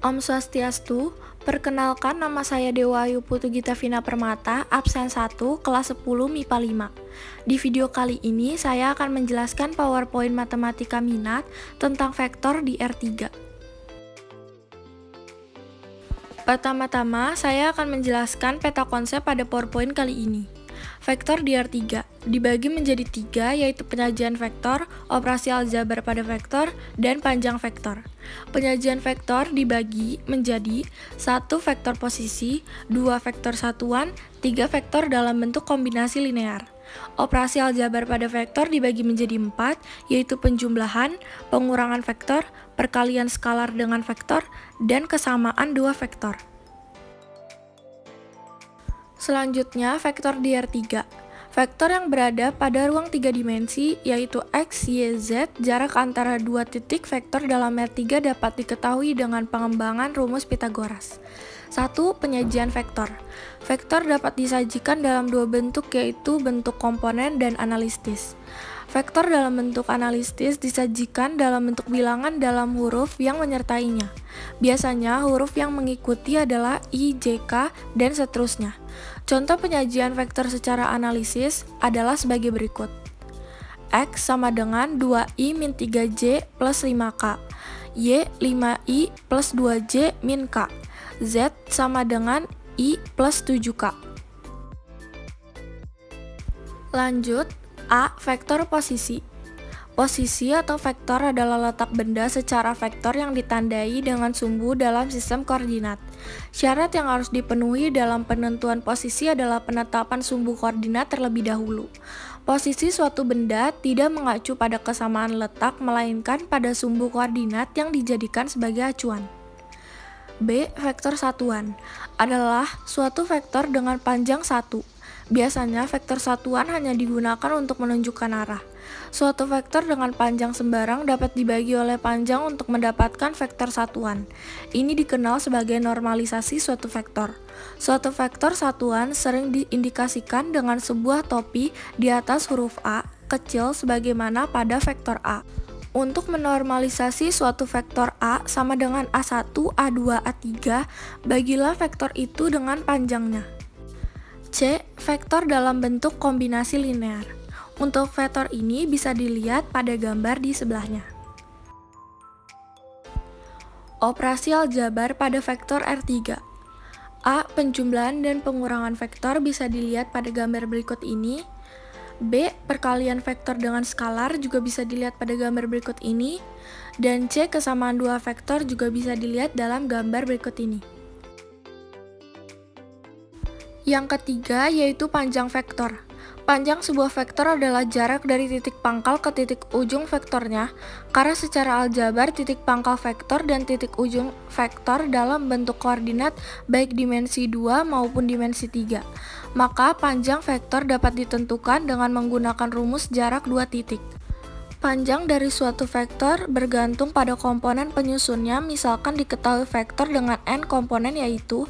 Om Swastiastu, perkenalkan nama saya Dewa Ayu Putu Gita Vina Permata, absen 1, kelas 10 MIPA 5. Di video kali ini saya akan menjelaskan PowerPoint Matematika Minat tentang vektor di R3. Pertama-tama, saya akan menjelaskan peta konsep pada PowerPoint kali ini. Vektor di R3 dibagi menjadi 3, yaitu penyajian vektor, operasi aljabar pada vektor, dan panjang vektor. Penyajian vektor dibagi menjadi 1 vektor posisi, 2 vektor satuan, 3 vektor dalam bentuk kombinasi linear. Operasi aljabar pada vektor dibagi menjadi 4, yaitu penjumlahan, pengurangan vektor, perkalian skalar dengan vektor, dan kesamaan dua vektor. Selanjutnya, vektor di R3. Vektor yang berada pada ruang 3 dimensi, yaitu X, Y, Z, jarak antara dua titik vektor dalam R3 dapat diketahui dengan pengembangan rumus Pythagoras. 1. Penyajian vektor. Vektor dapat disajikan dalam dua bentuk, yaitu bentuk komponen dan analistis. Vektor dalam bentuk analistis disajikan dalam bentuk bilangan dalam huruf yang menyertainya. Biasanya huruf yang mengikuti adalah I, J, K, dan seterusnya. Contoh penyajian vektor secara analisis adalah sebagai berikut. X sama dengan 2I min 3J plus 5K. Y 5I plus 2J min K. Z sama dengan I plus 7K. Lanjut, A. Vektor posisi. Posisi atau vektor adalah letak benda secara vektor yang ditandai dengan sumbu dalam sistem koordinat. Syarat yang harus dipenuhi dalam penentuan posisi adalah penetapan sumbu koordinat terlebih dahulu. Posisi suatu benda tidak mengacu pada kesamaan letak, melainkan pada sumbu koordinat yang dijadikan sebagai acuan. B. Vektor satuan adalah suatu vektor dengan panjang 1. Biasanya vektor satuan hanya digunakan untuk menunjukkan arah. Suatu vektor dengan panjang sembarang dapat dibagi oleh panjang untuk mendapatkan vektor satuan. Ini dikenal sebagai normalisasi suatu vektor. Suatu vektor satuan sering diindikasikan dengan sebuah topi di atas huruf A kecil sebagaimana pada vektor A. Untuk menormalisasi suatu vektor A sama dengan A1, A2, A3, bagilah vektor itu dengan panjangnya. C. Vektor dalam bentuk kombinasi linear. Untuk vektor ini bisa dilihat pada gambar di sebelahnya. Operasi aljabar pada vektor R3. A. Penjumlahan dan pengurangan vektor bisa dilihat pada gambar berikut ini. B. Perkalian vektor dengan skalar juga bisa dilihat pada gambar berikut ini. Dan C. Kesamaan dua vektor juga bisa dilihat dalam gambar berikut ini. Yang ketiga yaitu panjang vektor. Panjang sebuah vektor adalah jarak dari titik pangkal ke titik ujung vektornya, karena secara aljabar titik pangkal vektor dan titik ujung vektor dalam bentuk koordinat baik dimensi 2 maupun dimensi 3. Maka panjang vektor dapat ditentukan dengan menggunakan rumus jarak dua titik. Panjang dari suatu vektor bergantung pada komponen penyusunnya, misalkan diketahui vektor dengan n komponen yaitu